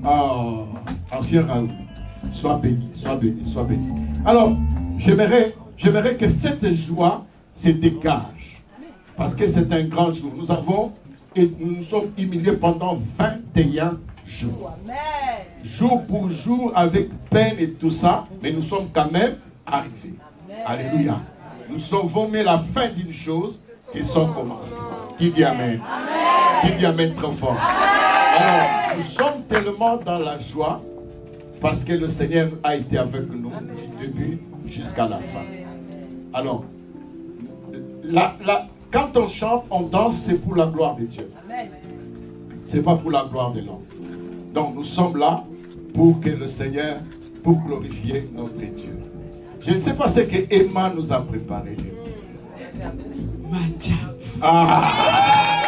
Oh, ancien Raoul, sois béni, sois béni, sois béni. Alors, j'aimerais que cette joie se dégage. Parce que c'est un grand jour. Nous nous sommes humiliés pendant 21 jours. Jour pour jour, avec peine et tout ça, mais nous sommes quand même arrivés. Alléluia. Nous sauvons mais la fin d'une chose qui sont commencées. Qui dit Amen? Qui dit Amen trop fort? Alors, nous sommes tellement dans la joie parce que le Seigneur a été avec nous du début jusqu'à la fin. Alors, quand on chante, on danse, c'est pour la gloire de Dieu. Ce n'est pas pour la gloire de l'homme. Donc, nous sommes là pour que le Seigneur, pour glorifier notre Dieu. Je ne sais pas ce que Emma nous a préparé. Ah!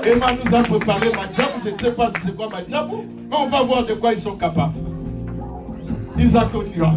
Emma nous a préparé Madjabou. Je ne sais pas si c'est quoi Madjabou, mais on va voir de quoi ils sont capables. Isaac Onira.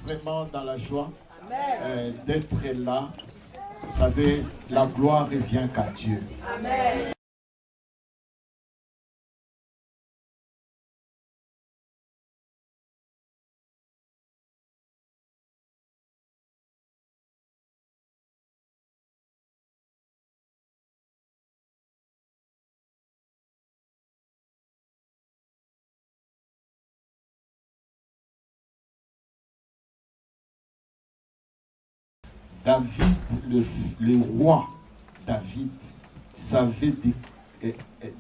Vraiment dans la joie d'être là. Vous savez, la gloire revient qu'à Dieu. Amen. David, le roi David, savait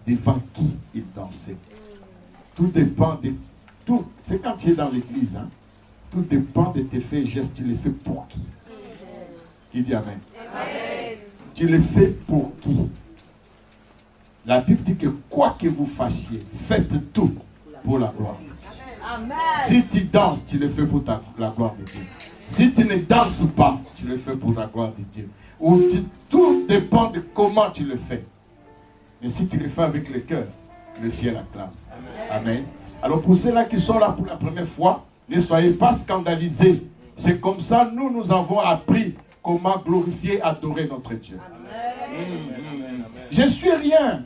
devant qui il dansait. Tout dépend de tout. C'est quand tu es dans l'église, hein, tout dépend de tes faits et gestes. Tu les fais pour qui? Qui dit amen? Amen. Tu les fais pour qui? La Bible dit que quoi que vous fassiez, faites tout pour la gloire de Dieu. Amen. Si tu danses, tu le fais pour la gloire de Dieu. Si tu ne danses pas, tu le fais pour la gloire de Dieu. Tout dépend de comment tu le fais. Mais si tu le fais avec le cœur, le ciel acclame. Amen. Alors pour ceux-là qui sont là pour la première fois, ne soyez pas scandalisés. C'est comme ça, nous avons appris comment glorifier, adorer notre Dieu. Je ne suis rien.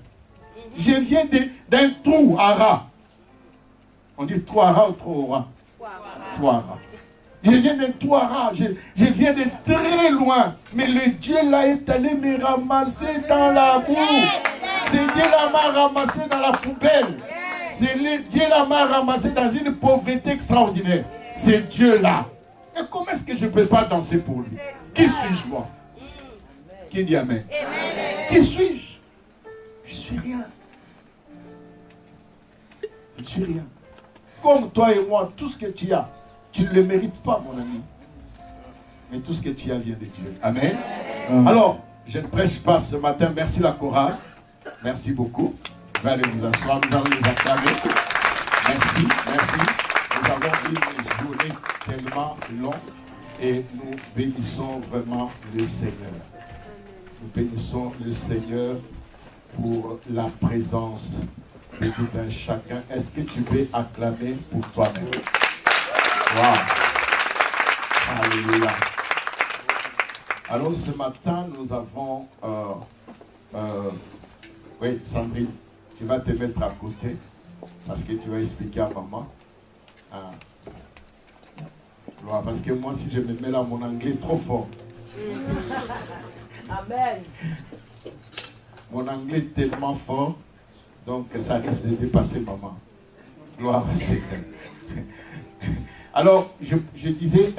Je viens d'un trou à ras. On dit trou à ras ou trou au ras? Trou à ras. Je viens d'un trou à ras. Je viens de très loin. Mais le Dieu là est allé me ramasser dans la boue. C'est Dieu là m'a ramassé dans la poubelle. C'est Dieu là m'a ramassé dans une pauvreté extraordinaire. C'est Dieu là. Et comment est-ce que je ne peux pas danser pour lui? Qui suis-je moi? Qui dit amen? Qui suis-je? Je suis rien. Je suis rien. Comme toi et moi, tout ce que tu as, tu ne le mérites pas, mon ami. Mais tout ce que tu as vient de Dieu. Amen. Alors, je ne prêche pas ce matin. Merci la chorale. Merci beaucoup. Vous allez vous asseoir. Nous allons les acclamer. Merci, merci. Nous avons eu une journée tellement longue et nous bénissons vraiment le Seigneur. Nous bénissons le Seigneur pour la présence de tout un chacun. Est-ce que tu peux acclamer pour toi-même? Wow. Alléluia. Alors ce matin, nous avons... oui, Sandrine, tu vas te mettre à côté parce que tu vas expliquer à maman. Parce que moi, si je me mets là, mon anglais est trop fort. Amen. Mon anglais est tellement fort, donc ça risque de dépasser maman. Gloire à Seigneur. Alors, je disais,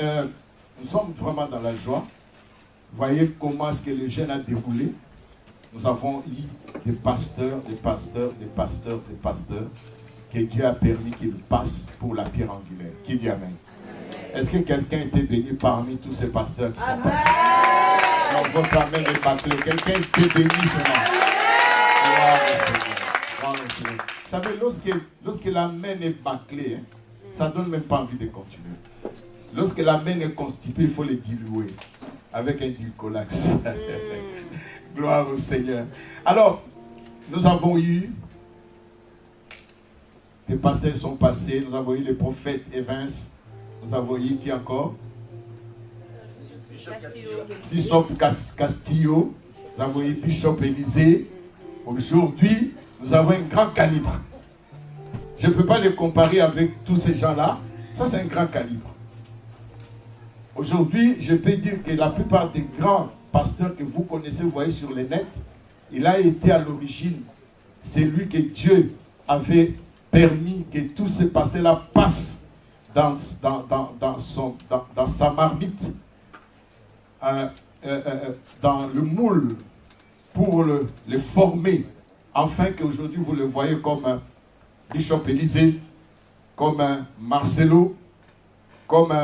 nous sommes vraiment dans la joie. Voyez comment est-ce que le jeûne a déroulé. Nous avons eu des pasteurs, que Dieu a permis qu'ils passent pour la pierre angulaire. Qui dit amen? Est-ce que quelqu'un a été béni parmi tous ces pasteurs qui sont passés? Donc votre amen est bâclé. Quelqu'un a été béni seulement. Gloire au Seigneur. Gloire au Seigneur. Vous savez, lorsque l'amen est bâclé, ça ne donne même pas envie de continuer. Lorsque l'amen est constipé, il faut le diluer avec un dilcolax. Gloire au Seigneur. Alors, nous avons eu, les pasteurs sont passés, nous avons eu les prophètes Evans, nous avons eu qui encore? Bishop Castillo, nous avons eu Bishop Élisée. Aujourd'hui, nous avons un grand calibre. Je ne peux pas les comparer avec tous ces gens-là. Ça, c'est un grand calibre. Aujourd'hui, je peux dire que la plupart des grands pasteurs que vous connaissez, vous voyez sur les nets, il a été à l'origine. C'est lui que Dieu avait permis que tous ces pasteurs-là passent dans sa marmite, dans le moule, pour le former, afin qu'aujourd'hui vous le voyez comme Bishop Élisée, comme Marcelo, comme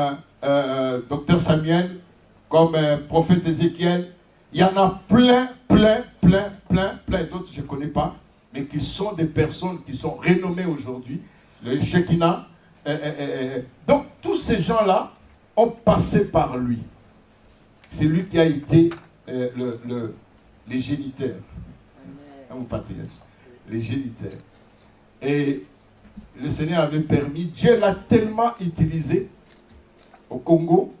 Docteur Samuel, comme prophète Ézéchiel. Il y en a plein d'autres, je ne connais pas, mais qui sont des personnes qui sont renommées aujourd'hui. Le Shekinah. Donc, tous ces gens-là ont passé par lui. C'est lui qui a été les géniteurs. Les géniteurs. Et le Seigneur avait permis, Dieu l'a tellement utilisé au Congo.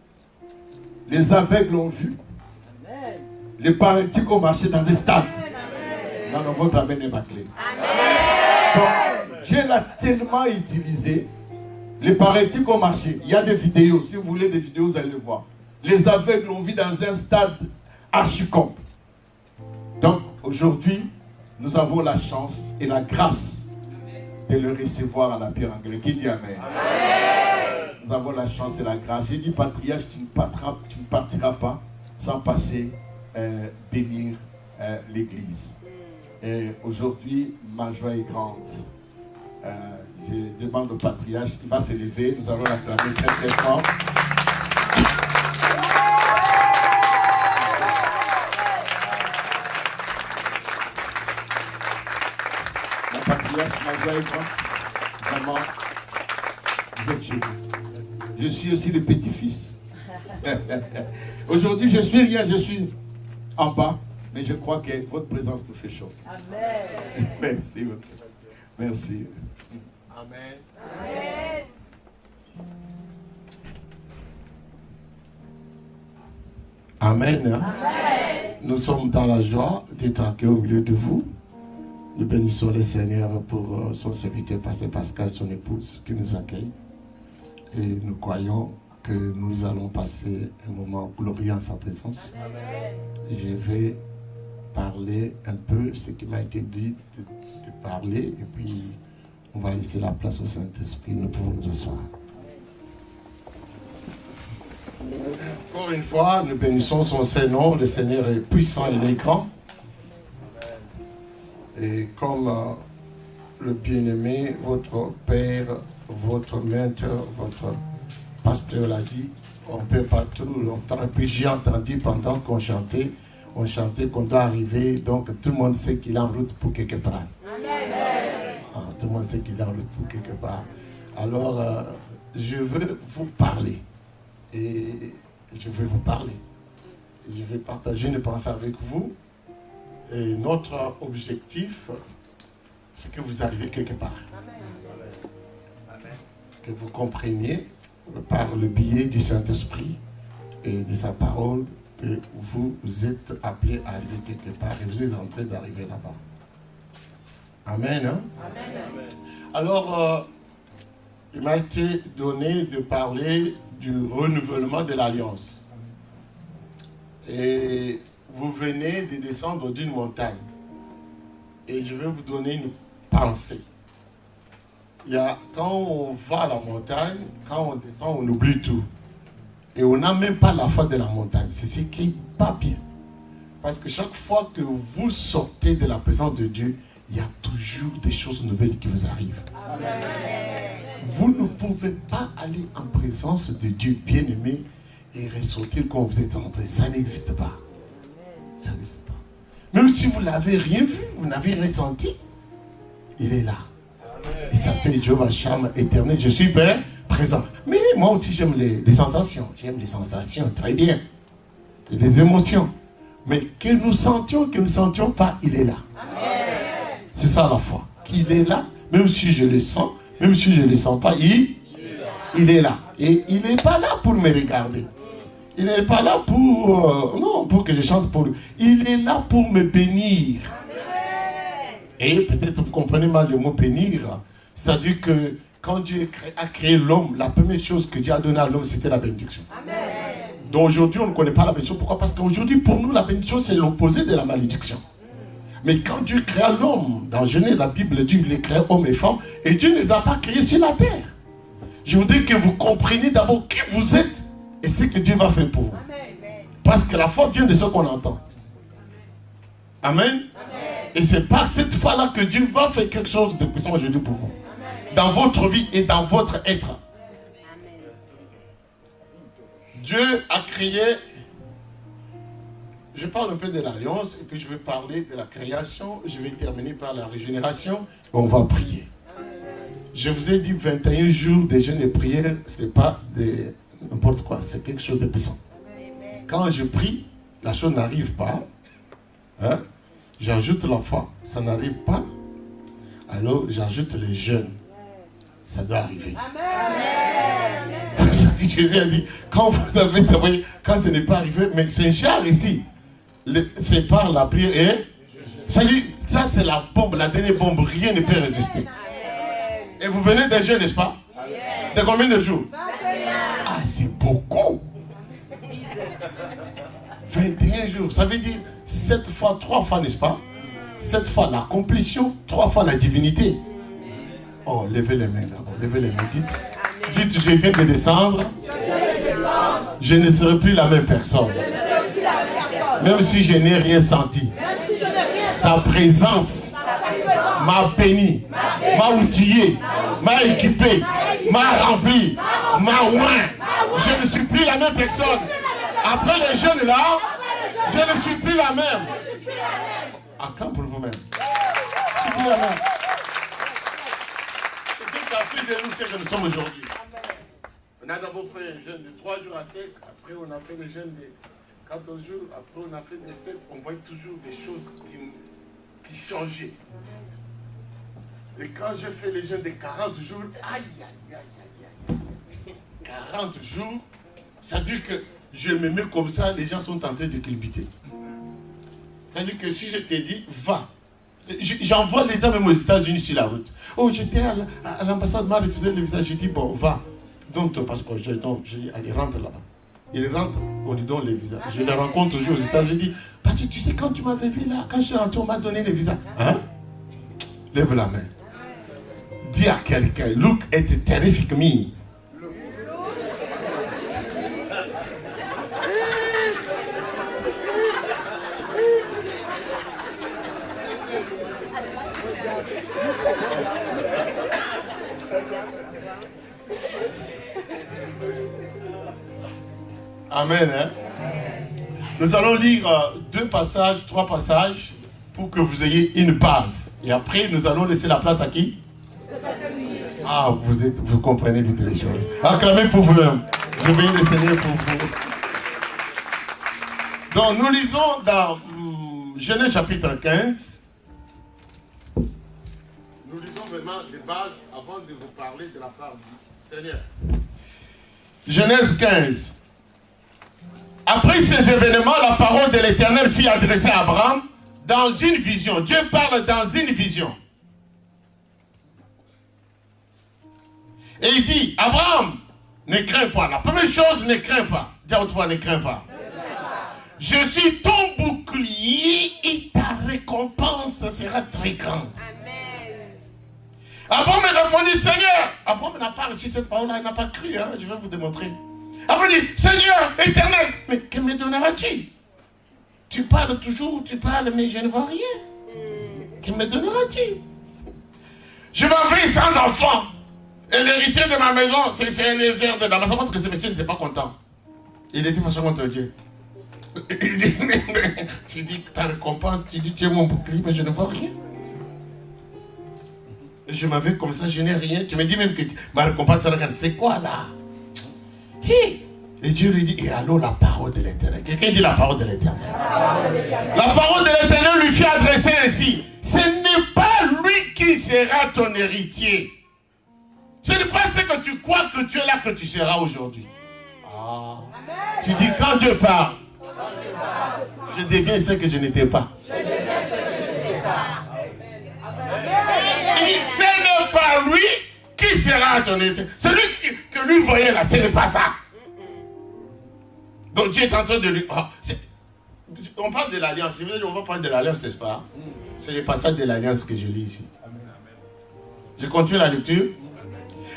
Les aveugles l'ont vu. Les paralytiques ont marché dans des stades. Non, non, votre amen est bâclé. Donc, Dieu l'a tellement utilisé. Les paralytiques ont marché. Il y a des vidéos. Si vous voulez des vidéos, vous allez le voir. Les aveugles l'ont vu dans un stade archicombe. Donc, aujourd'hui, nous avons la chance et la grâce de le recevoir à la pierre anglaise. Qui dit amen? Nous avons la chance et la grâce. J'ai dit, patriarche, tu ne partiras pas sans passer bénir l'église. Et aujourd'hui, ma joie est grande. Je demande au patriarche qui va s'élever. Nous allons l'acclamer très très fort. Mon patriarche, ma joie est grande. Vraiment, vous êtes chez vous. Je suis aussi le petit-fils. Aujourd'hui, je suis rien, je suis en bas. Mais je crois que votre présence nous fait chaud. Amen. Merci. Merci. Amen. Amen. Amen. Amen. Nous sommes dans la joie d'être accueillis au milieu de vous. Nous bénissons le Seigneur pour son serviteur, Pasteur Pascal, son épouse, qui nous accueille. Et nous croyons que nous allons passer un moment glorieux en sa présence. Amen. Je vais parler un peu ce qui m'a été dit de parler, et puis on va laisser la place au Saint-Esprit. Nous pouvons nous asseoir. Encore une fois, nous bénissons son Saint-Nom. Le Seigneur est puissant, il est grand. Et comme le bien-aimé, votre Père, votre Maître, votre pasteur l'a dit, on ne peut pas tout longtemps. Et puis j'ai entendu pendant qu'on chantait qu'on doit arriver, donc tout le monde sait qu'il est en route pour quelque part. Tout le monde sait qu'il est en route pour quelque part. Alors, je veux vous parler. Et je vais vous parler. Je vais partager une pensée avec vous. Et notre objectif, c'est que vous arrivez quelque part. Que vous compreniez par le biais du Saint-Esprit et de sa parole que vous êtes appelés à aller quelque part et vous êtes en train d'arriver là-bas. Amen. Hein? Amen. Alors, il m'a été donné de parler du renouvellement de l'Alliance. Et vous venez de descendre d'une montagne. Et je vais vous donner une pensée. Quand on va à la montagne, quand on descend, on oublie tout. Et on n'a même pas la foi de la montagne. C'est ce qui n'est pas bien. Parce que chaque fois que vous sortez de la présence de Dieu, il y a toujours des choses nouvelles qui vous arrivent. Amen. Vous ne pouvez pas aller en présence de Dieu bien-aimé et ressortir quand vous êtes entré. Ça n'existe pas. Ça n'existe pas. Même si vous n'avez rien vu, vous n'avez rien senti, il est là. Il s'appelle Jéhovah Shammah éternel. Je suis présent. Mais moi aussi j'aime les sensations. J'aime les sensations, très bien. Et les émotions. Mais que nous sentions, que nous ne sentions pas, il est là. C'est ça la foi. Qu'il est là, même si je le sens, même si je ne le sens pas, il est là. Et il n'est pas là pour me regarder. Il n'est pas là pour, non, pour que je chante pour lui. Il est là pour me bénir. Et peut-être vous comprenez mal le mot bénir. C'est-à-dire que quand Dieu a créé l'homme, la première chose que Dieu a donnée à l'homme, c'était la bénédiction. Donc aujourd'hui, on ne connaît pas la bénédiction. Pourquoi? Parce qu'aujourd'hui, pour nous, la bénédiction, c'est l'opposé de la malédiction. Mais quand Dieu créa l'homme, dans Genèse, la Bible dit qu'il les créa homme et femme, et Dieu ne les a pas créés sur la terre. Je voudrais que vous compreniez d'abord qui vous êtes et ce que Dieu va faire pour vous. Parce que la foi vient de ce qu'on entend. Amen. Et c'est par cette foi-là que Dieu va faire quelque chose de puissant aujourd'hui pour vous. Dans votre vie et dans votre être. Dieu a créé, je parle un peu de l'alliance et puis je vais parler de la création, je vais terminer par la régénération et on va prier. Je vous ai dit 21 jours de jeûne et prière, ce n'est pas n'importe quoi, c'est quelque chose de puissant. Quand je prie, la chose n'arrive pas, hein? J'ajoute la foi, ça n'arrive pas, alors j'ajoute les jeûnes, ça doit arriver. Amen. Jésus a dit, quand vous avez travaillé, quand ce n'est pas arrivé, mais c'est un genre ici, c'est par la prière et ça c'est la bombe, la dernière bombe, rien ne peut résister. Et vous venez d'un jeûne, n'est-ce pas? De combien de jours? 21. Ah, c'est beaucoup. 21 jours, ça veut dire 7 fois, 3 fois, n'est-ce pas? 7 fois la complétion, 3 fois la divinité. Oh, levez les mains d'abord, levez les mains, dites, je viens de descendre, je ne serai plus la même personne. Même si je n'ai rien senti. Sa présence m'a béni, m'a outillé, m'a équipé, m'a rempli, m'a oint. Je ne suis plus la même personne. Après les jeunes là, je ne suis plus la même. À quand pour vous-même? Je ne suis plus la même. C'est ce qui a fait de nous ce que nous sommes aujourd'hui. On a d'abord fait un jeûne de 3 jours à sec, après on a fait le jeûne de 14 jours, après on a fait des 7, on voit toujours des choses qui changeaient. Et quand j'ai fait le jeûne de 40 jours, aïe, aïe, aïe, aïe, aïe, 40 jours, ça veut dire que je me mets comme ça, les gens sont en train de culbuter. Ça veut dire que si je t'ai dit, va. J'envoie les gens même aux États-Unis sur la route. Oh, j'étais à l'ambassade, m'a refusé le visa. J'ai dit, bon, va. Donne ton passeport. Je dis, allez, rentre là-bas. Il rentre, on lui donne le visa. Je le rencontre toujours aux États-Unis. Je dis, parce que tu sais, quand tu m'avais vu là, quand je suis rentré, on m'a donné le visa. Hein? Lève la main. Dis à quelqu'un, look at the terrific me. Amen. Hein? Nous allons lire 2 passages, 3 passages pour que vous ayez une base. Et après, nous allons laisser la place à qui? Ah, vous comprenez vite les choses. Acclamez pour vous-même. Je bénis le Seigneur pour vous. Donc, nous lisons dans Genèse chapitre 15. Nous lisons vraiment les bases avant de vous parler de la part du Seigneur. Genèse 15. Après ces événements, la parole de l'Éternel fut adressée à Abraham dans une vision. Dieu parle dans une vision. Et il dit, Abraham, ne crains pas. La première chose, ne crains pas. Dis à haute voix, ne crains pas. Je suis ton bouclier et ta récompense sera très grande. Abraham me répondit, Seigneur. Abraham n'a pas reçu cette parole-là, il n'a pas cru. Hein, je vais vous démontrer. Abraham dit, Seigneur éternel, mais que me donneras-tu? Tu parles toujours, tu parles, mais je ne vois rien. Que me donneras-tu? Je m'en vais sans enfant. Et l'héritier de ma maison, c'est Eliezer de Damas. Ça montre que ce monsieur n'était pas content. Il était fâché contre Dieu. Il dit, tu dis ta récompense, tu dis tu es mon bouclier, mais je ne vois rien. Et je m'avais comme ça, je n'ai rien. Tu me dis même que ma récompense, regarde, c'est quoi là? Et Dieu lui dit, et alors la parole de l'Éternel. Quelqu'un dit la parole de l'Éternel. La parole de l'Éternel lui fit adresser ainsi. Ce n'est pas lui qui sera ton héritier. Ce n'est pas ce que tu crois que tu es là que tu seras aujourd'hui. Ah. Tu dis quand Dieu parle, je deviens ce que je n'étais pas. Et ce n'est pas lui qui sera ton héritier. Celui que lui voyait là, ce n'est pas ça. Donc Dieu est en train de lui... on parle de l'alliance. On va parler de l'alliance, n'est-ce pas? C'est le passage de l'alliance que je lis ici. Je continue la lecture.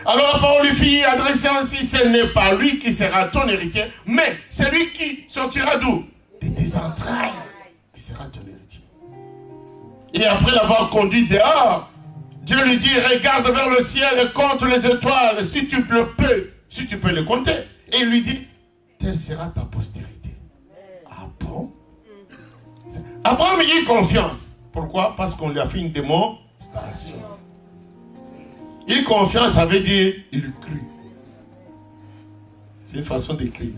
Alors la parole lui fit adresser ainsi, ce n'est pas lui qui sera ton héritier, mais c'est lui qui sortira d'où? De tes entrailles. Il sera ton héritier. Et après l'avoir conduit dehors, Dieu lui dit, regarde vers le ciel et compte les étoiles, si tu le peux, si tu peux les compter. Et il lui dit, telle sera ta postérité. Ah bon? Abraham y eut confiance. Pourquoi? Parce qu'on lui a fait une démonstration. Il confiance, ça veut dire il crut. C'est une façon d'écrire.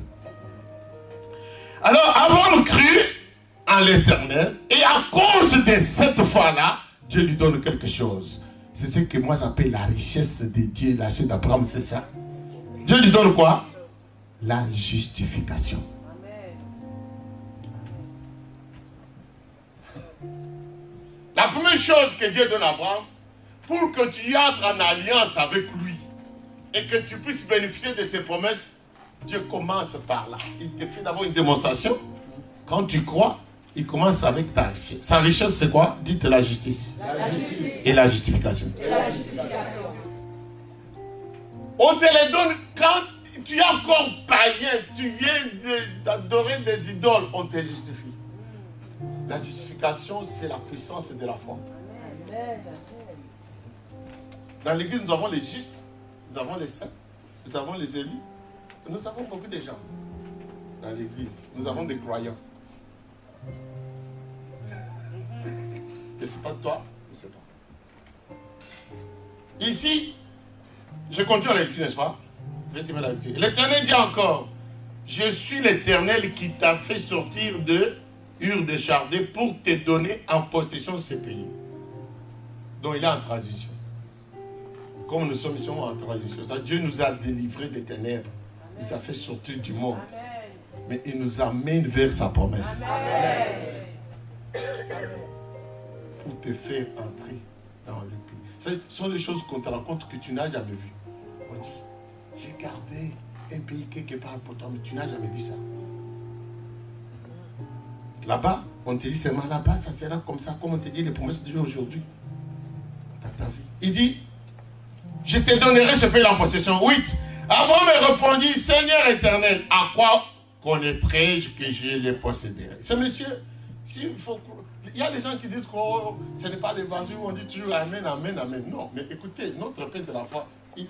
Alors, Abraham crut en l'Éternel, et à cause de cette foi-là, Dieu lui donne quelque chose. C'est ce que moi j'appelle la richesse de Dieu, la richesse d'Abraham, c'est ça. Dieu lui donne quoi? La justification. La première chose que Dieu donne à Abraham, pour que tu entres en alliance avec lui et que tu puisses bénéficier de ses promesses, Dieu commence par là. Il te fait d'abord une démonstration. Quand tu crois, il commence avec ta richesse. Sa richesse, c'est quoi? Dites la justice. La justice. Et la justification. Et la justification. On te les donne quand tu es encore païen, tu viens d'adorer des idoles, on te justifie. La justification, c'est la puissance de la foi. Amen. Dans l'église, nous avons les justes, nous avons les saints, nous avons les élus, nous avons beaucoup de gens dans l'église. Nous avons des croyants. Et c'est pas toi, je ne sais pas. Ici, je continue la lecture, n'est-ce pas? Je vais te mettre la lecture. L'Éternel dit encore, je suis l'Éternel qui t'a fait sortir de Ur de Chaldée pour te donner en possession ce pays. Donc il est en transition. Comme nous sommes ici en transition, ça, Dieu nous a délivrés des ténèbres. Il nous a fait sortir du monde. Mais il nous amène vers sa promesse. Pour te faire entrer dans le pays. Ce sont des choses qu'on te raconte que tu n'as jamais vues. On dit, j'ai gardé un pays quelque part pour toi, mais tu n'as jamais vu ça. Là-bas, on te dit seulement là-bas, ça sera comme ça, comme on te dit les promesses de Dieu aujourd'hui. Dans ta vie. Il dit, je te donnerai ce pays en possession. 8. Abraham me répondit, Seigneur éternel, à quoi connaîtrai-je que je les posséderai? Ce monsieur, il y a des gens qui disent que ce n'est pas l'évangile où on dit toujours Amen, Amen, Amen. Non, mais écoutez, notre Père de la foi, il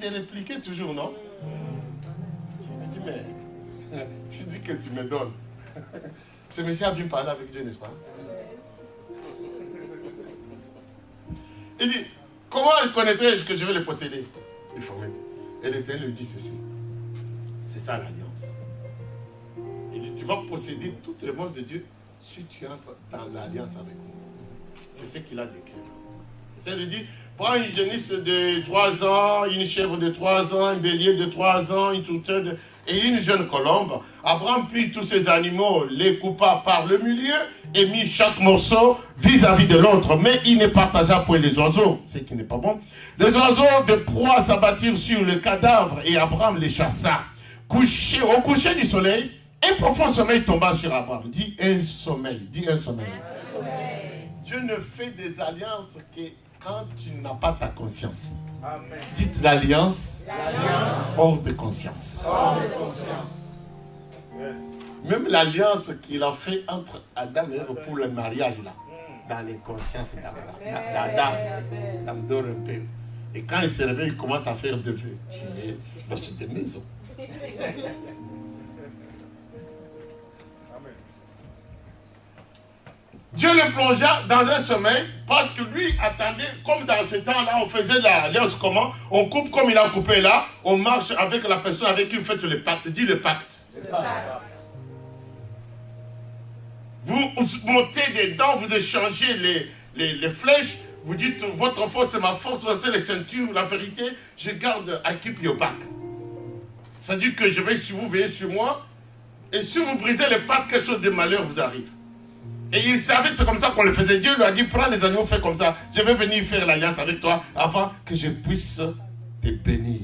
est répliqué toujours, non? Il me dit, mais tu dis que tu me donnes. Ce monsieur a bien parlé avec Dieu, n'est-ce pas? Il dit, comment connaîtrai-je que je vais les posséder? Il faut mettre. Et l'Éternel lui dit ceci. C'est ça l'alliance. Il dit, tu vas posséder toutes les mondes de Dieu si tu entres dans l'alliance avec moi. C'est ce qu'il a décrit. Et ça lui dit, prends une génisse de 3 ans, une chèvre de 3 ans, un bélier de 3 ans, une tourterelle et une jeune colombe. Abraham prit tous ces animaux, les coupa par le milieu et mit chaque morceau vis-à-vis de l'autre. Mais il ne partagea point les oiseaux, ce qui n'est pas bon. Les oiseaux de proie s'abattirent sur le cadavre et Abraham les chassa. Au coucher du soleil, un profond sommeil tomba sur Abraham. Dis un sommeil, dis un sommeil. Dieu ne fait des alliances que quand tu n'as pas ta conscience. Amen. Dites l'alliance hors de conscience. Hors de conscience. Yes. Même l'alliance qu'il a fait entre Adam et Ève pour le mariage là, dans les consciences d'Adam, Et quand il se réveille, il commence à faire des vœux. Tu es dans cette maison. Dieu le plongea dans un sommeil parce que lui attendait, comme dans ce temps-là, on faisait l'alliance comment? On coupe comme il a coupé là, on marche avec la personne avec qui vous faites le pacte. Dis le pacte. Le pacte. Vous montez des dents, vous échangez les flèches, vous dites votre force c'est ma force, c'est les ceintures, la vérité, je garde, I keep your back. Ça dit que je vais sur vous, veiller sur moi, et si vous brisez les pactes, quelque chose de malheur vous arrive. Et il savait que c'est comme ça qu'on le faisait. Dieu lui a dit, prends les animaux, fais comme ça. Je vais venir faire l'alliance avec toi avant que je puisse te bénir.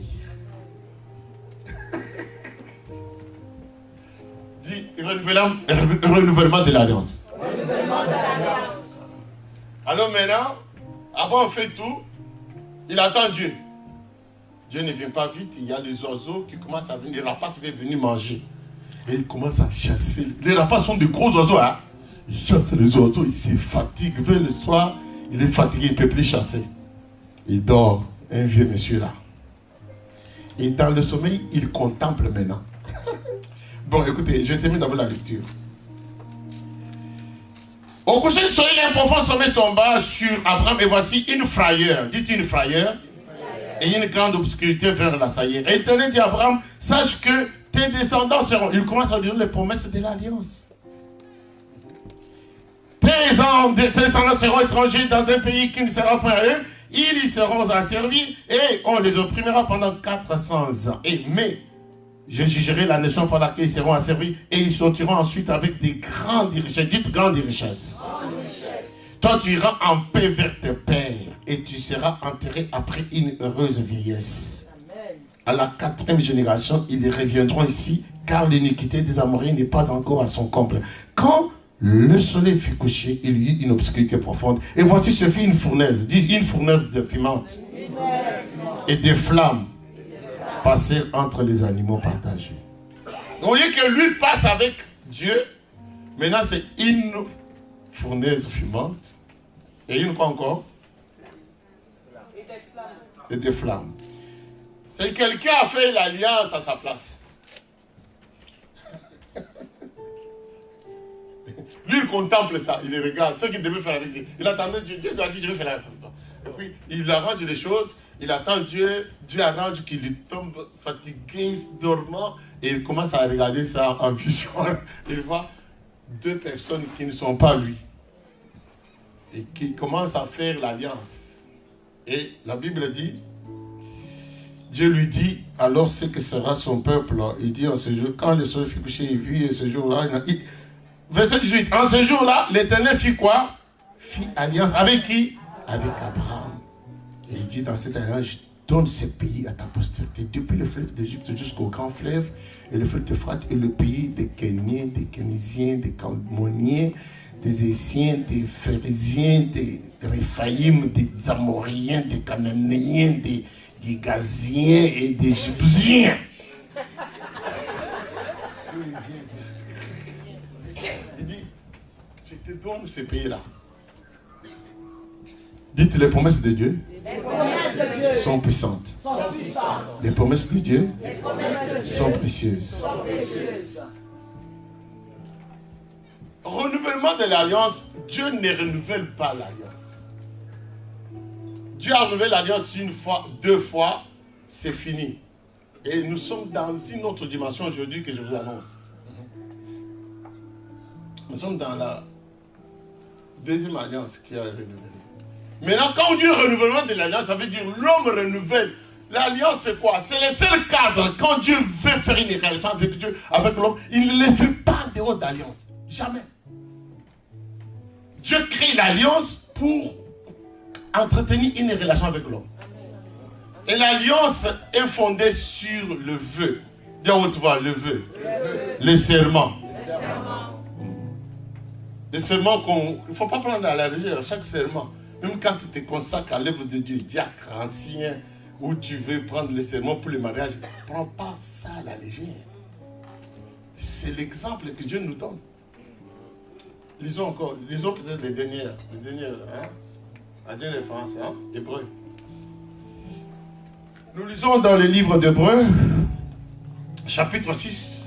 Dis, renouvellement de l'alliance. Renouvellement de l'alliance. Alors maintenant, avant on fait tout, il attend Dieu. Dieu ne vient pas vite, il y a les oiseaux qui commencent à venir, les rapaces vont venir manger. Et il commence à chasser. Les rapaces sont de gros oiseaux, hein. Il chasse les oiseaux, il se fatigue. Vers le soir, il est fatigué, il ne peut plus chasser. Il dort, un vieux monsieur là. Et dans le sommeil, il contemple maintenant. Bon, écoutez, je termine d'abord la lecture. Au coucher du soleil, un profond sommeil tomba sur Abraham et voici une frayeur. Dites une frayeur. Et une grande obscurité vers la saillie. Et l'Éternel dit à Abraham, sache que tes descendants seront... Il commence à dire les promesses de l'alliance. Tes descendants seront étrangers dans un pays qui ne sera point à eux. Ils y seront asservis et on les opprimera pendant 400 ans. Mais je jugerai la nation par laquelle ils seront asservis et ils sortiront ensuite avec des grandes richesses. Dites grandes richesses. Toi, tu iras en paix vers tes pères et tu seras enterré après une heureuse vieillesse. Amen. À la 4e génération, ils reviendront ici car l'iniquité des Amoréens n'est pas encore à son comble. Quand le soleil fut couché, il y eut une obscurité profonde. Et voici se fit une fournaise. Dis une fournaise de fumante. Et des flammes passèrent entre les animaux partagés. Donc, au lieu que lui passe avec Dieu, maintenant c'est une fournaise fumante. Et une quoi encore? Et des flammes. C'est quelqu'un a fait l'alliance à sa place. Lui, il contemple ça, il regarde ce qu'il devait faire avec lui. Il attendait Dieu, Dieu lui a dit, je vais faire la avec toi. Et puis, il arrange les choses, il attend Dieu, Dieu arrange qu'il lui tombe fatigué, dormant, et il commence à regarder ça en vision. Il voit 2 personnes qui ne sont pas lui, et qui commencent à faire l'alliance. Et la Bible dit, Dieu lui dit, alors ce que sera son peuple, il dit en ce jour, quand le soleil fut couché, il vit, et ce jour-là, verset 18. En ce jour-là, l'Éternel fit quoi? Fit alliance avec qui? Avec Abraham. Et il dit dans cette alliance, je donne ce pays à ta postérité, depuis le fleuve d'Égypte jusqu'au grand fleuve, et le fleuve d'Euphrate, et le pays des Kéniens, des Kénisiens, des Camboniens, des Essiens, des Phérésiens, des Réphaïm, des Amoréens, des Cananéens, des Gaziens et des Jébusiens. Il dit, je te donne ces pays-là. Dites, les promesses de Dieu sont puissantes. Les promesses de Dieu sont précieuses. Renouvellement de l'alliance, Dieu ne renouvelle pas l'alliance. Dieu a renouvelé l'alliance une fois, 2 fois, c'est fini. Et nous sommes dans une autre dimension aujourd'hui que je vous annonce. Nous sommes dans la 2e alliance qui a renouvelé. Maintenant, quand on dit renouvellement de l'alliance, ça veut dire l'homme renouvelle. L'alliance, c'est quoi? C'est le seul cadre. Quand Dieu veut faire une relation avec Dieu, avec l'homme, il ne le fait pas en dehors d'alliance. Jamais. Dieu crée l'alliance pour entretenir une relation avec l'homme. Et l'alliance est fondée sur le vœu. Dis à haute voix, le vœu. Le serment. Le serment il ne faut pas prendre à la légère chaque serment. Même quand tu te consacres à l'œuvre de Dieu, diacre, ancien, où tu veux prendre le serment pour le mariage, ne prends pas ça à la légère. C'est l'exemple que Dieu nous donne. Lisons encore, lisons peut-être les dernières, hein? La dernière référence, hein? Hébreu. Nous lisons dans le livre d'Hébreux, chapitre 6,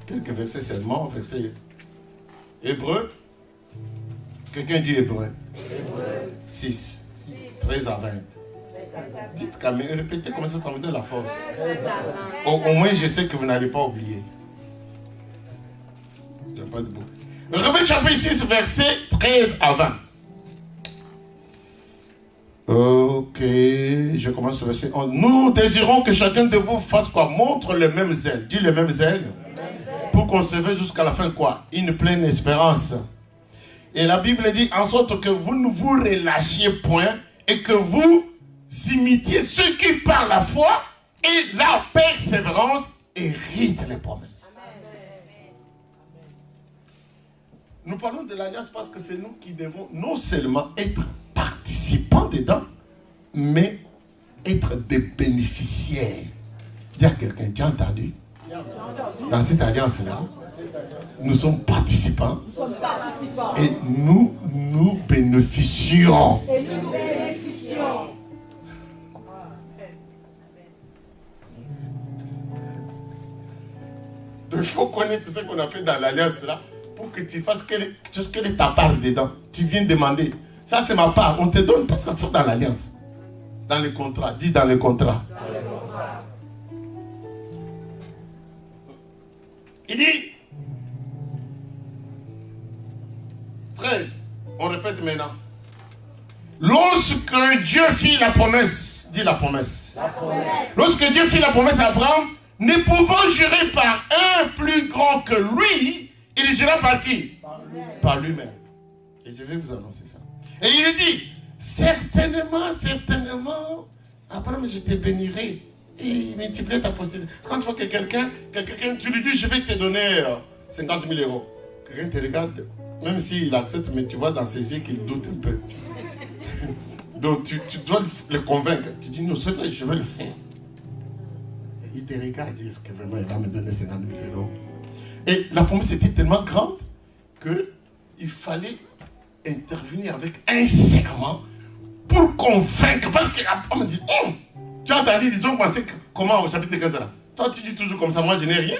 quelques versets seulement, verset Hébreux. Quelqu'un dit Hébreux. 6, 13 à 20. Dites quand même, répétez comme ça me donne la force. Au moins, je sais que vous n'allez pas oublier. Il n'y a pas de bout. Hébreux chapitre 6, verset 13 à 20. Ok, je commence au verset 11. Nous désirons que chacun de vous fasse quoi? Montre le même zèle. Dis le même zèle. Pour conserver jusqu'à la fin quoi? Une pleine espérance. Et la Bible dit en sorte que vous ne vous relâchiez point et que vous imitiez ceux qui par la foi et la persévérance héritent les promesses. Nous parlons de l'alliance parce que c'est nous qui devons non seulement être participants dedans, mais être des bénéficiaires. Dis à quelqu'un, tu as entendu? Dans cette alliance-là, nous sommes participants et nous bénéficions. Il faut connaître ce qu'on a fait dans l'alliance-là pour que tu fasses ce que ta part dedans. Tu viens demander. Ça, c'est ma part. On te donne pas ça dans l'alliance. Dans les contrats. Dis dans les contrats. Il dit 13. On répète maintenant. Lorsque Dieu fit la promesse, dis la promesse. Lorsque Dieu fit la promesse à Abraham, ne pouvant jurer par un plus grand que lui, il jura par qui? Par lui-même. Et je vais vous annoncer ça. Et il dit, certainement, Abraham, je te bénirai. Et il multiplie ta postérité. Quand tu vois que quelqu'un, tu lui dis, je vais te donner 50 000 euros. Quelqu'un te regarde, même s'il accepte, mais tu vois dans ses yeux qu'il doute un peu. Donc tu dois le convaincre. Tu dis, non, c'est vrai, je vais le faire. Et il te regarde, est-ce que vraiment il va me donner 50 000 euros? Et la promesse était tellement grande qu'il fallait intervenir avec un serment pour convaincre. Parce qu'après, on me dit, tu as entendu, disons, comment au chapitre 15 là? Toi, tu dis toujours comme ça, moi je n'ai rien.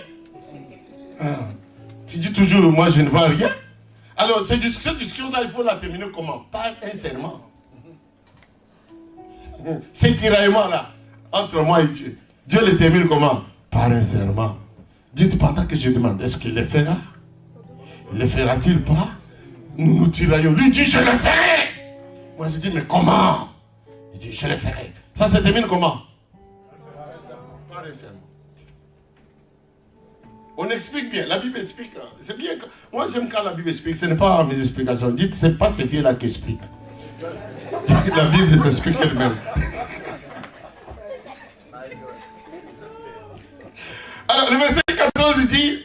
Tu dis toujours, moi je ne vois rien. Alors, cette discussion-là, il faut la terminer comment? Par un serment. Ces tiraillements-là, entre moi et Dieu, Dieu le termine comment? Par un serment. Dites pendant que je demande, est-ce qu'il le fera? Le fera-t-il pas? Nous nous tiraillons. Lui dit, je le ferai. Moi je dis, mais comment? Il dit, je le ferai. Ça se termine comment? Par un serment. On explique bien, la Bible explique. C'est bien que... Moi j'aime quand la Bible explique, ce n'est pas mes explications. Dites, ce n'est pas ces vieux-là qui expliquent. La Bible s'explique elle-même. Alors le verset 14 dit,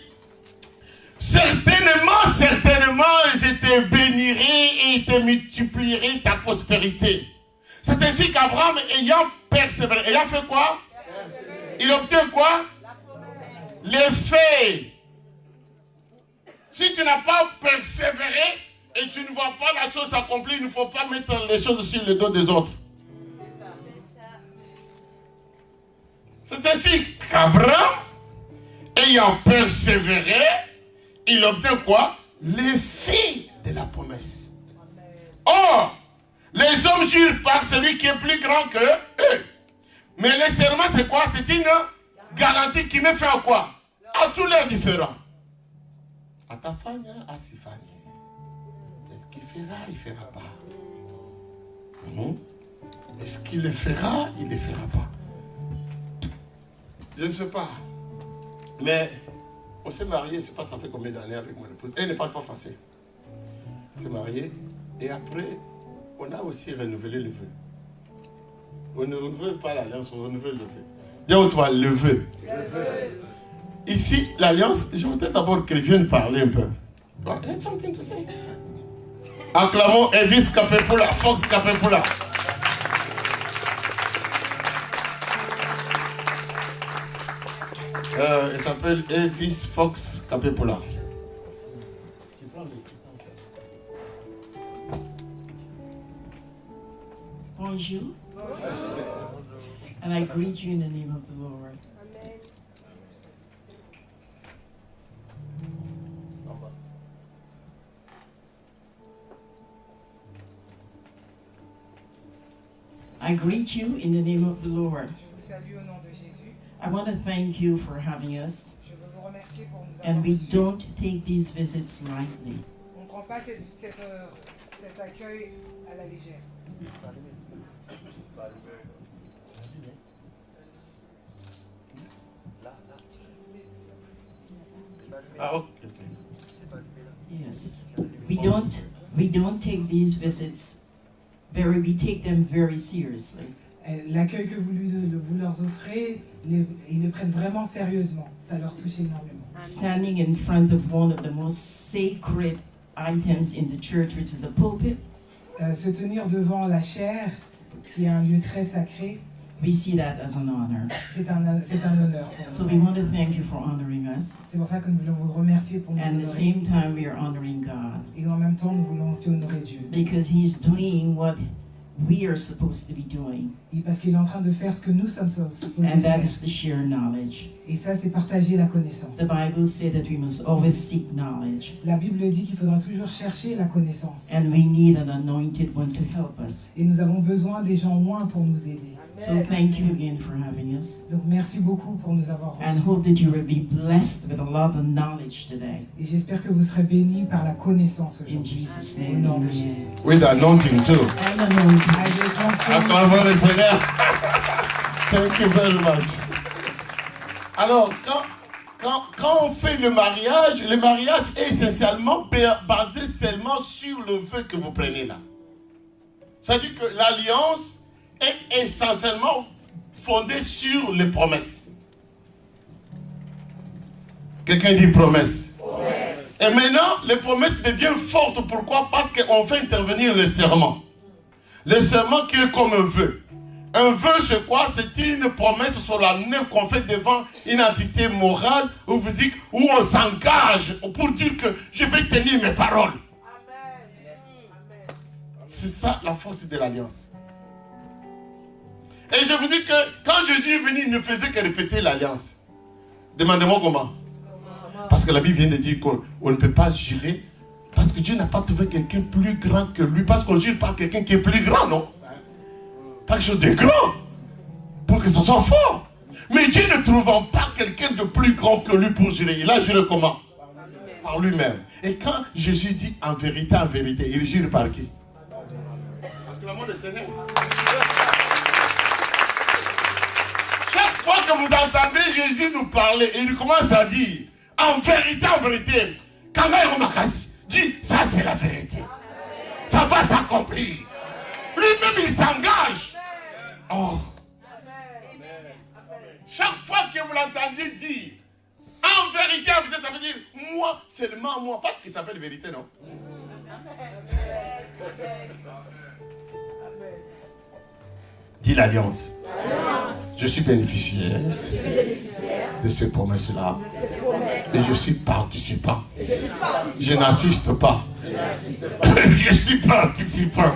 certainement, je te bénirai et te multiplierai ta prospérité. C'est ainsi qu'Abraham, ayant persévéré, ayant fait quoi? Il obtient quoi? L'effet. Si tu n'as pas persévéré et tu ne vois pas la chose accomplie, il ne faut pas mettre les choses sur le dos des autres. C'est ainsi qu'Abraham, ayant persévéré, il obtient quoi? L'effet de la promesse. Or, les hommes jurent par celui qui est plus grand que eux. Mais le serment, c'est quoi? C'est une garantie qui met fin à quoi? À tous leurs différents. À ta femme, à si femme. Est-ce qu'il fera? Il ne fera pas. Est-ce qu'il le fera? Il ne le fera pas. Je ne sais pas. Mais on s'est marié, je ne sais pas ça fait combien d'années avec mon épouse. Elle n'est pas facile. On s'est marié et après, on a aussi renouvelé le vœu. On ne renouvelle pas l'alliance, on renouvelle le vœu. Dis où toi, le vœu. Ici, l'alliance, je voudrais d'abord qu'elle vienne parler un peu. There's something to say. Acclamons Elvis Capepula, Fox Capepula. Elle s'appelle Elvis Fox Capepula. Bonjour. And I greet you in the name of the Lord. Amen. I greet you in the name of the Lord. Je vous salue au nom de Jésus. I want to thank you for having us, Je veux vous remercier pour nous avoir and we reçus. don't take these visits lightly. On ne prend pas cet accueil à la légère. Ah, ok. Yes, we don't take these visits we take them very seriously. L'accueil que vous leur offrez, ils le prennent vraiment sérieusement. Ça leur touche énormément. Standing in front of one of the most sacred items in the church, which is the pulpit, Se tenir devant la chaire, qui est un lieu très sacré, we see that as an honor. c'est un honneur pour So nous. we want to thank you for honoring us. C'est pour ça que nous voulons vous remercier pour nous And at the honorer. same time, we are honoring God Et en même temps, nous voulons aussi honorer Dieu. because He's doing what we are supposed to be doing, Et parce qu'il est en train de faire ce que nous sommes supposés and that faire. is to share knowledge. Et ça, c'est partager la connaissance. The Bible says that we must always seek knowledge, La Bible dit qu'il faudra toujours chercher la connaissance. and we need an anointed one to help us. Et nous avons besoin des gens loin pour nous aider. So thank you again for having us, Donc merci beaucoup pour nous avoir and reçus. hope that you will be blessed with a lot of knowledge today. Et j'espère que vous serez bénis par la connaissance In aujourd'hui. Jesus' Au name, nom de amen. Jésus. With anointing too. And anointing. Avec l'onction. Acclamons le Seigneur. Thank you very much. Alors, quand on fait le mariage est essentiellement basé seulement sur le vœu que vous prenez là. C'est-à-dire que l'alliance est essentiellement fondée sur les promesses. Quelqu'un dit promesse. Et maintenant, les promesses deviennent fortes. Pourquoi? Parce qu'on fait intervenir le serment. Le serment qui est comme un vœu. Un vœu, c'est quoi? C'est une promesse solennelle qu'on fait devant une entité morale ou physique où on s'engage pour dire que je vais tenir mes paroles. C'est ça la force de l'alliance. Et je vous dis que quand Jésus est venu, il ne faisait que répéter l'alliance. Demandez-moi comment. Parce que la Bible vient de dire qu'on ne peut pas jurer. Parce que Dieu n'a pas trouvé quelqu'un plus grand que lui. Parce qu'on ne jure pas quelqu'un qui est plus grand, non? Pas quelque chose de grand. Pour que ce soit fort. Mais Dieu ne trouvant pas quelqu'un de plus grand que lui pour jurer. Il a juré comment? Par lui-même. Et quand Jésus dit en vérité, il jure par qui? Acclamons le Seigneur. Chaque fois que vous entendez Jésus nous parler, il commence à dire en vérité, quand même dit ça c'est la vérité. Ça va s'accomplir. Lui-même il s'engage. Oh. Chaque fois que vous l'entendez dire en vérité, ça veut dire moi, seulement moi. Parce qu'il s'appelle vérité, non? Dis l'alliance. Je suis bénéficiaire de ces promesses-là. Et je suis participant. Je n'assiste pas. Je suis participant.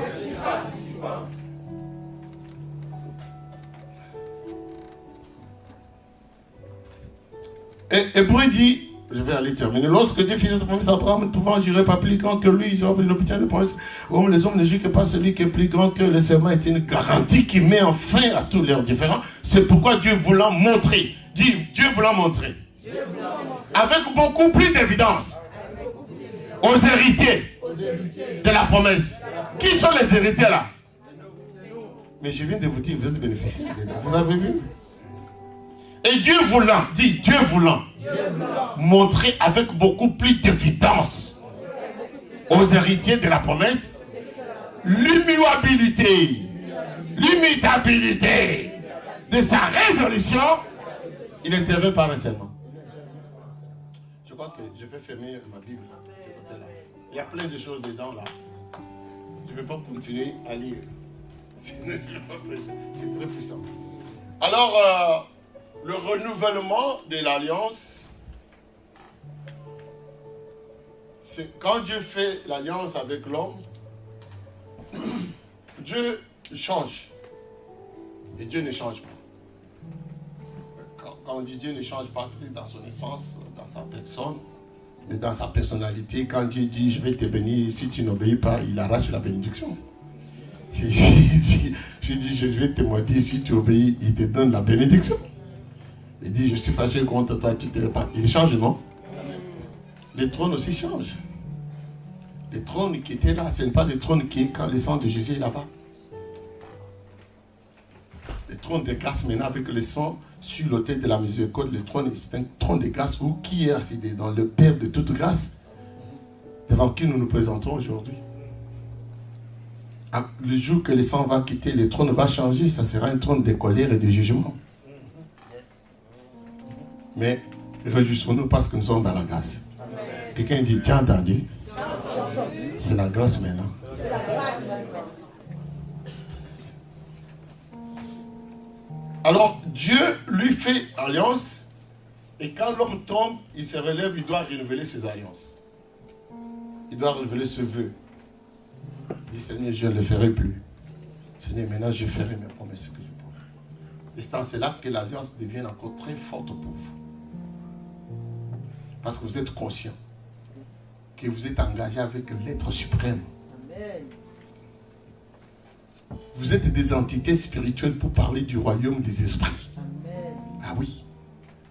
Et pour il dit, je vais aller terminer. Lorsque Dieu faisait la promesse à Abraham, ne pouvant jurer pas plus grand que lui, il obtient la promesse. Les hommes ne jurent que pas celui qui est plus grand que le serment est une garantie qui met en fin à tous leurs différends. C'est pourquoi Dieu voulant montrer, dit Dieu voulant montrer, avec beaucoup plus d'évidence, aux héritiers de la promesse. Qui sont les héritiers là? Mais je viens de vous dire, vous êtes bénéficiaires. Vous avez vu? Et Dieu voulant, dit Dieu voulant, montrer avec beaucoup plus d'évidence aux héritiers de la promesse l'immuabilité, l'immutabilité de sa résolution, il intervient par un serment. Je crois que je vais fermer ma Bible, ce côté-là. Il y a plein de choses dedans là. Je ne vais pas continuer à lire. C'est très puissant. Alors, le renouvellement de l'alliance, c'est quand Dieu fait l'alliance avec l'homme, Dieu change. Et Dieu ne change pas. quand on dit Dieu ne change pas, peut-être dans son essence, dans sa personne, mais dans sa personnalité, quand Dieu dit je vais te bénir, si tu n'obéis pas, il arrache la bénédiction. Si dit je vais te maudire, si tu obéis, il te donne la bénédiction. Il dit je suis fâché contre toi, tu te répands. Il change, non? Les trônes aussi changent. Les trônes qui étaient là, ce n'est pas les trônes qui est quand le sang de Jésus est là-bas. Le trône de grâce maintenant avec le sang sur l'autel de la miséricorde, le trône, c'est un trône de grâce où qui est assis dans le Père de toute grâce, devant qui nous nous présentons aujourd'hui. Le jour que le sang va quitter, le trône va changer, ça sera un trône de colère et de jugement. Mais réjouissons-nous parce que nous sommes dans la grâce. Quelqu'un dit, tiens, entendu, c'est la grâce maintenant. Alors, Dieu lui fait alliance, et quand l'homme tombe, il se relève, il doit renouveler ses alliances. Il doit renouveler ce vœu. Il dit, Seigneur, je ne le ferai plus. Seigneur, maintenant, je ferai mes promesses que je promets. Et c'est là que l'alliance devient encore très forte pour vous. Parce que vous êtes conscient que vous êtes engagé avec l'être suprême. Amen. Vous êtes des entités spirituelles pour parler du royaume des esprits. Amen. Ah oui.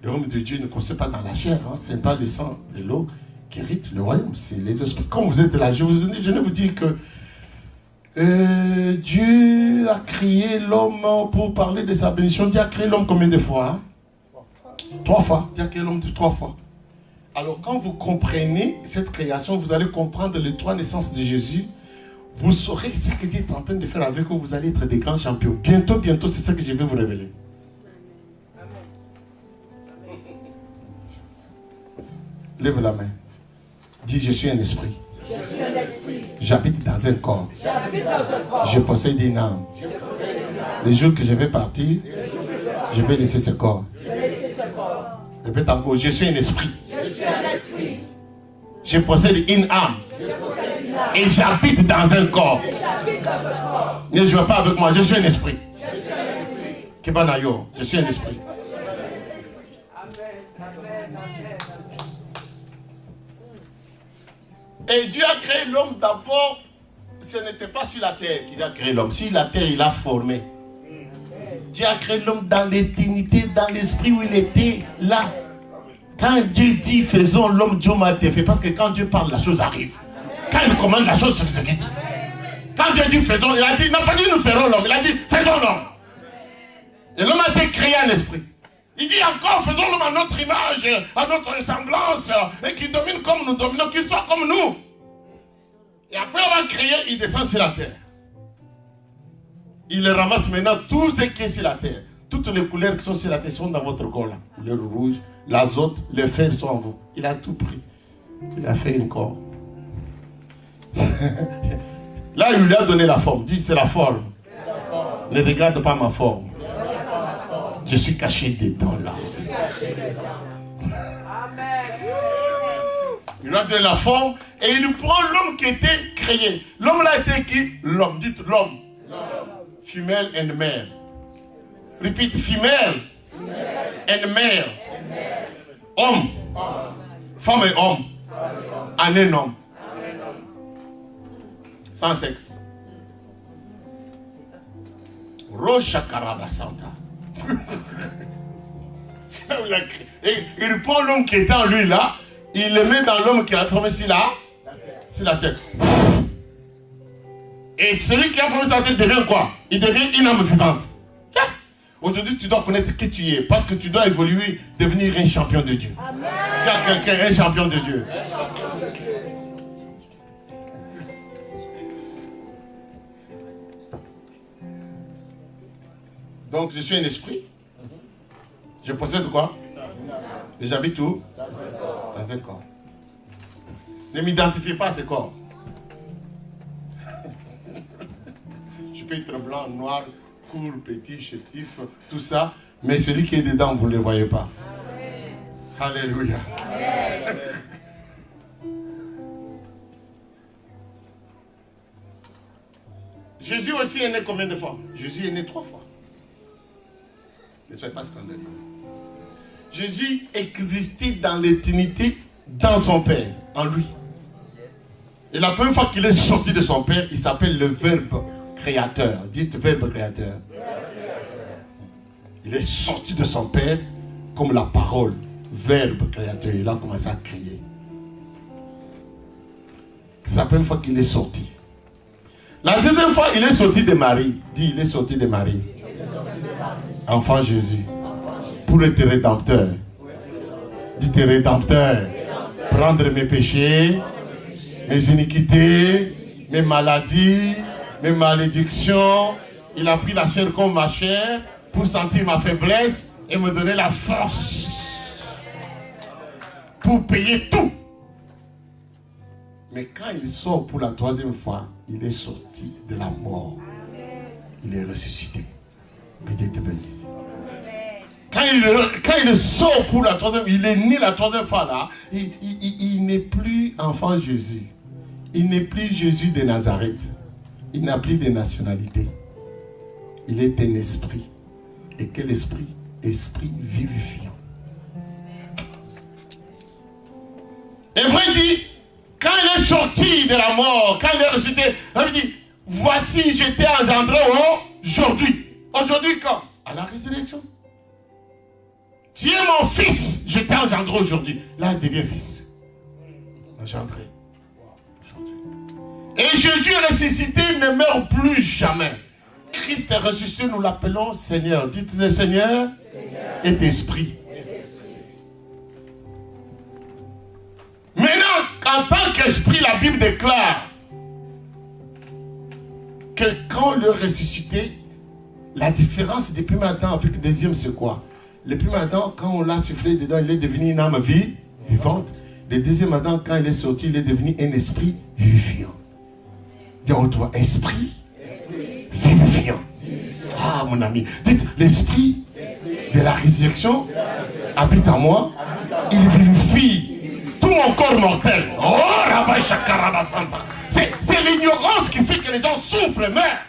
Le royaume de Dieu ne consiste pas dans la chair. Hein. Ce n'est pas le sang et l'eau qui hérite le royaume. C'est les esprits. Comme vous êtes là, je ne vous dis que Dieu a créé l'homme pour parler de sa bénédiction. Dieu a créé l'homme combien de fois? Hein? 3 fois. Dieu a créé l'homme 3 fois. Alors quand vous comprenez cette création, vous allez comprendre les 3 naissances de Jésus. Vous saurez ce que Dieu est en train de faire avec vous. Vous allez être des grands champions. Bientôt, c'est ce que je vais vous révéler. Amen. Lève la main. Dis, je suis un esprit. J'habite dans un corps. Je possède une âme. Le jour que je vais partir, je vais laisser ce corps. Répète encore, je suis un esprit. Je possède une âme. Et j'habite dans un corps. Ne jouez pas avec moi, je suis un esprit. Kebanayo, je suis un esprit. Et Dieu a créé l'homme d'abord. Ce n'était pas sur la terre qu'il a créé l'homme. Sur la terre, il a formé. Dieu a créé l'homme dans l'éternité, dans l'esprit où il était là. Quand Dieu dit faisons l'homme, Dieu m'a été fait. Parce que quand Dieu parle, la chose arrive. Quand il commande, la chose s'exécute. Quand Dieu dit faisons, il a dit, il n'a pas dit nous ferons l'homme, il a dit faisons l'homme. Et l'homme a été créé en esprit. Il dit encore faisons l'homme à notre image, à notre ressemblance, et qu'il domine comme nous dominons, qu'il soit comme nous. Et après on va créer, il descend sur la terre. Il ramasse maintenant tout ce qui est sur la terre. Toutes les couleurs qui sont sur la terre sont dans votre corps là. Le rouge, l'azote, les fers sont en vous. Il a tout pris. Il a fait un corps. Là, il lui a donné la forme. Dis, c'est la forme. Ne regarde pas ma forme. Je suis caché dedans là. Il lui a donné la forme et il prend l'homme qui était créé. L'homme là était qui? L'homme. Dites l'homme. Femelle and male. Repeat, female and male. Homme. Femme et homme. En un homme. Sans sexe. Rocha Karabasanta. Et il prend l'homme qui était en lui là, il le met dans l'homme qui a formé sur la tête. Et celui qui a formé sa tête devient quoi? Il devient une âme vivante. Aujourd'hui, tu dois connaître qui tu es, parce que tu dois évoluer, devenir un champion de Dieu. Amen. Il y a quelqu'un, un champion de Dieu. Donc, je suis un esprit. Je possède quoi? Et j'habite où? Dans un corps. Ne m'identifiez pas à ce corps. Je peux être blanc, noir, court, petit, chétif, tout ça. Mais celui qui est dedans, vous ne le voyez pas. Amen. Alléluia. Amen. Jésus aussi est né combien de fois? Jésus est né 3 fois. Ne soyez pas scandaleux. Jésus existait dans l'éternité, dans son Père, en lui. Et la première fois qu'il est sorti de son Père, il s'appelle le Verbe créateur. Dites Verbe créateur. Il est sorti de son Père comme la parole, Verbe créateur. Il a commencé à crier. C'est la première fois qu'il est sorti. La deuxième fois, il est sorti de Marie. Dis, il est sorti de Marie. Enfant Jésus. Pour être rédempteur. Dites rédempteur. Prendre mes péchés, mes iniquités, mes maladies, mes malédictions. Il a pris la chair comme ma chair pour sentir ma faiblesse et me donner la force pour payer tout. Mais quand il sort pour la troisième fois, il est sorti de la mort. Il est ressuscité. Que Dieu te bénisse. Quand il sort pour la troisième, il est né la troisième fois là, il n'est plus enfant Jésus. Il n'est plus Jésus de Nazareth. Il n'a plus de nationalité. Il est un esprit. Et quel esprit? Esprit vivifiant. Hébreu dit, quand il est sorti de la mort, quand il est ressuscité, il dit, voici, j'étais engendré aujourd'hui. Aujourd'hui quand? À la résurrection. Tu es mon fils, je t'ai engendré aujourd'hui. Là, il devient fils. Engendré. Et Jésus est ressuscité, ne meurt plus jamais. Christ est ressuscité, nous l'appelons Seigneur. Dites-le Seigneur est esprit. Maintenant, en tant qu'esprit, la Bible déclare que quand le ressuscité, la différence du premier Adam avec le deuxième, c'est quoi? Le premier Adam, quand on l'a soufflé dedans, il est devenu une âme vivante. Le deuxième Adam, quand il est sorti, il est devenu un esprit vivifiant. Dis à toi, esprit vivifiant. Ah, mon ami. Dites, l'esprit de la résurrection habite en moi. Il vivifie tout mon corps mortel. Oh, Rabbi Shakaraba Santa. C'est l'ignorance qui fait que les gens souffrent et meurent.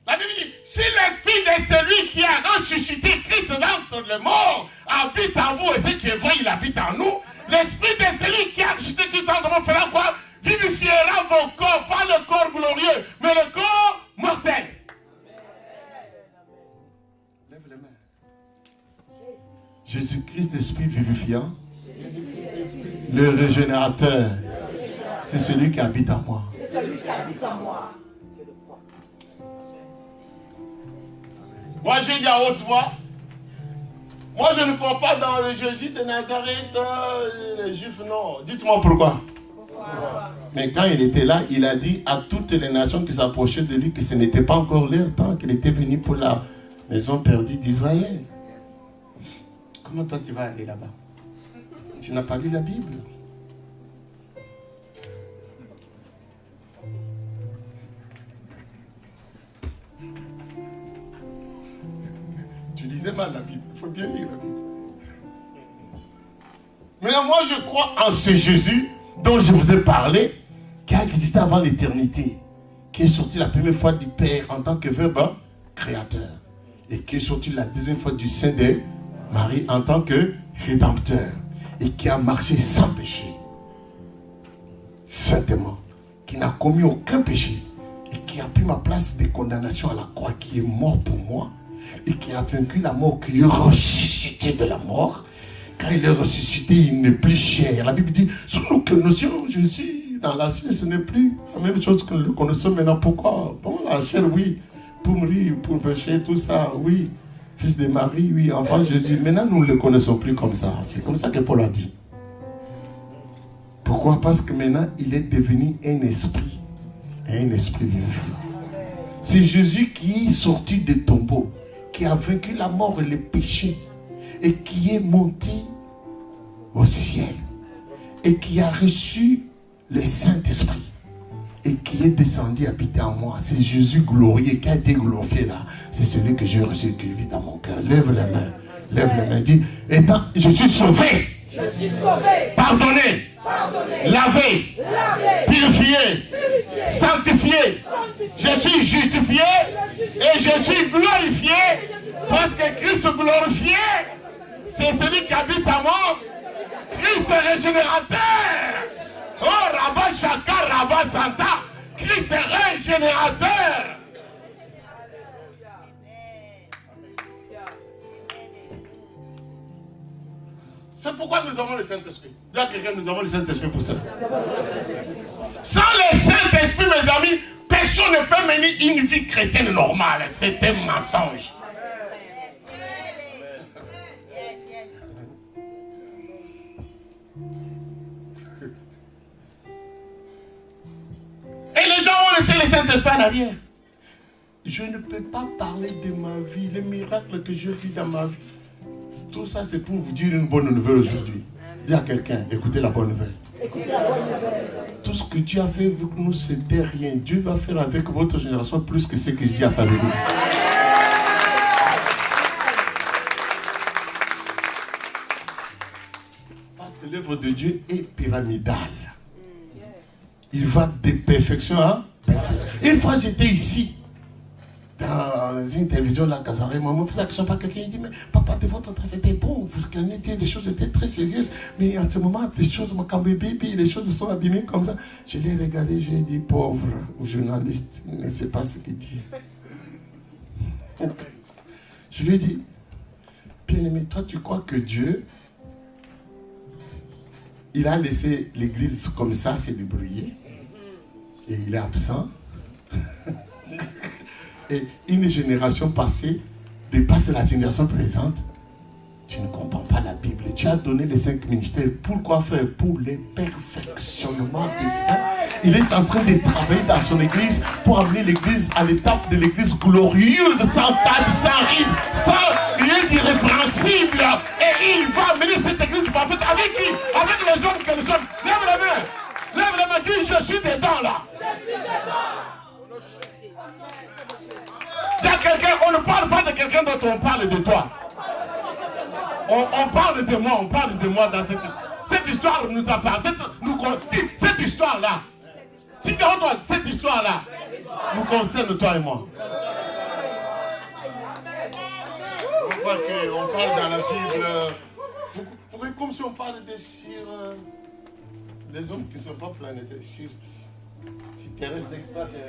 La Bible dit, si l'esprit de celui qui a ressuscité Christ d'entre les morts habite en vous, et ce qui est vrai, il habite en nous, l'esprit de celui qui a ressuscité Christ d'entre les morts fera quoi? Vivifiera vos corps, pas le corps glorieux, mais le corps mortel. Lève les mains. Jésus-Christ, esprit vivifiant, le régénérateur, c'est celui qui habite en moi. C'est celui qui habite en moi. Moi, je dis à haute voix, moi, je ne crois pas dans le Jésus de Nazareth, les Juifs, non. Dites-moi pourquoi. Mais quand il était là, il a dit à toutes les nations qui s'approchaient de lui que ce n'était pas encore leur temps, qu'il était venu pour la maison perdue d'Israël. Comment toi, tu vas aller là-bas? Tu n'as pas lu la Bible? Tu lisais mal la Bible. Il faut bien lire la Bible. Mais moi, je crois en ce Jésus dont je vous ai parlé, qui a existé avant l'éternité, qui est sorti la première fois du Père en tant que Verbe créateur, et qui est sorti la deuxième fois du sein de Marie en tant que rédempteur, et qui a marché sans péché, saintement, qui n'a commis aucun péché, et qui a pris ma place de condamnation à la croix, qui est mort pour moi, et qui a vaincu la mort, qui est ressuscité de la mort. Quand il est ressuscité, il n'est plus chair. La Bible dit, selon que nous connaissions Jésus dans la chair, ce n'est plus la même chose que nous le connaissons maintenant. Pourquoi? Bon, la chair, oui, pour mourir, pour pécher, tout ça, oui. Fils de Marie, oui, enfant Jésus. Maintenant, nous ne le connaissons plus comme ça. C'est comme ça que Paul a dit. Pourquoi? Parce que maintenant, il est devenu un esprit vivifiant. C'est Jésus qui est sorti des tombeaux, qui a vaincu la mort et le péché, et qui est monté au ciel, et qui a reçu le Saint-Esprit, et qui est descendu habiter en moi. C'est Jésus glorieux qui a été glorifié là. C'est celui que j'ai reçu, qui vit dans mon cœur. Lève les mains. Lève les mains. Dis, je suis sauvé. Je suis sauvé. Pardonné. Lavé. Purifié. Sanctifié. Je suis justifié. Et je suis glorifié Parce que Christ glorifié, c'est celui qui habite à moi. Christ est régénérateur. Oh, Rabba Shaka, Rabba Santa. Christ est régénérateur. C'est pourquoi nous avons le Saint-Esprit. Dis à quelqu'un, nous avons le Saint-Esprit pour ça. Sans le Saint-Esprit, mes amis, personne ne peut mener une vie chrétienne normale. C'est un mensonge. Et les gens ont laissé le Saint-Esprit en arrière. Je ne peux pas parler de ma vie, les miracles que je vis dans ma vie. Tout ça, c'est pour vous dire une bonne nouvelle aujourd'hui. Dis à quelqu'un, écoutez la bonne nouvelle. Tout ce que Dieu a fait avec nous, c'était rien. Dieu va faire avec votre génération plus que ce que Dieu a fait avec nous. Parce que l'œuvre de Dieu est pyramidale. Il va de perfection à perfection. Une fois, j'étais ici. Dans une télévision, là, Kazaré, moi, je pose la question par quelqu'un, il dit, mais papa, de votre temps, c'était bon, vous scannez, les choses étaient très sérieuses, mais en ce moment, les choses, comme bébé, les choses sont abîmées comme ça. Je l'ai regardé, j'ai dit, pauvre journaliste, il ne sait pas ce qu'il dit. Je lui ai dit, bien-aimé, toi, tu crois que Dieu, il a laissé l'église comme ça, se débrouiller, et il est absent. Et une génération passée dépasse la génération présente. Tu ne comprends pas la Bible. Tu as donné les 5 ministères. Pourquoi faire? Pour le perfectionnement de ça. Il est en train de travailler dans son église pour amener l'église à l'étape de l'église glorieuse, sans tache, sans ride, sans rien d'irrépréhensible. Et il va amener cette église parfaite avec qui? Avec les hommes que nous sommes. Lève la main. Lève la main. Dis, je suis dedans là. Je suis dedans. Il y a quelqu'un, on ne parle pas de quelqu'un d'autre, on parle de toi. On parle de moi, dans cette histoire nous appartient. Cette histoire-là, si dans toi, cette histoire-là nous concerne toi et moi. On parle dans la Bible, pourquoi comme si on parle sur les hommes qui ne sont pas planétaires, terrestre,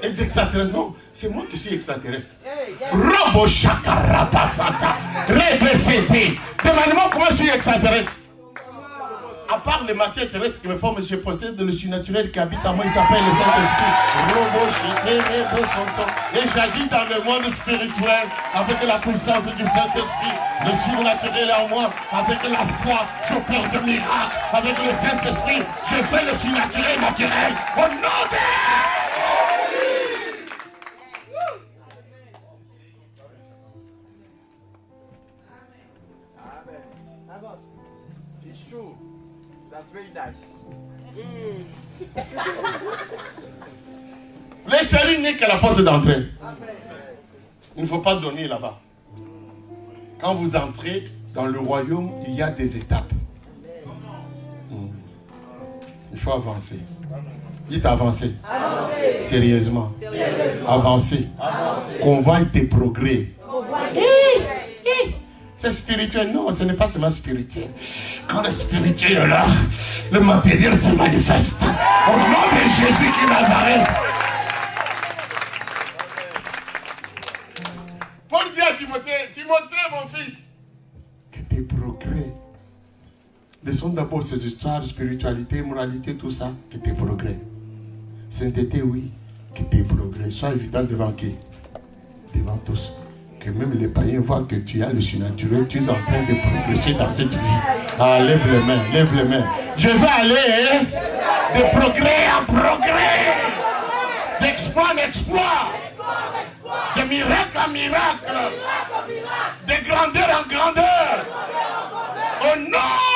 extraterrestre. Non, c'est moi qui suis extraterrestre. Robo Shakarapa Santa. Rébécété. Demandez-moi comment je suis extraterrestre. À part les matières terrestres qui me forment, je possède le surnaturel qui habite en moi, il s'appelle le Saint-Esprit. Robo Shakarapa. Et j'agis dans le monde spirituel avec la puissance du Saint-Esprit. Le surnaturel est en moi. Avec la foi, j'opère de miracles. Avec le Saint-Esprit, je fais le surnaturel naturel. Au nom de... It's true. That's very nice. Le salut n'est qu'à la porte d'entrée. Il ne faut pas donner là-bas. Quand vous entrez dans le royaume, il y a des étapes. Il faut avancer. Dites avancer. Sérieusement. Avancer. Convoite tes progrès. C'est spirituel. Non, ce n'est pas seulement spirituel. Quand le spirituel est là, le matériel se manifeste. Au nom de Jésus qui Nazareth. Paul dit à Timothée, mon fils, que tes progrès, laissons d'abord ces histoires, spiritualité, moralité, tout ça, que tes progrès. Sainteté, oui, que tes progrès soient évidents devant qui? Devant tous. Que même les païens voient que tu as le surnaturel, tu es en train de progresser dans cette vie. Ah, lève les mains, lève les mains. Je vais aller de progrès en progrès, d'exploit en exploit, de miracle en miracle, de grandeur en grandeur. Au nom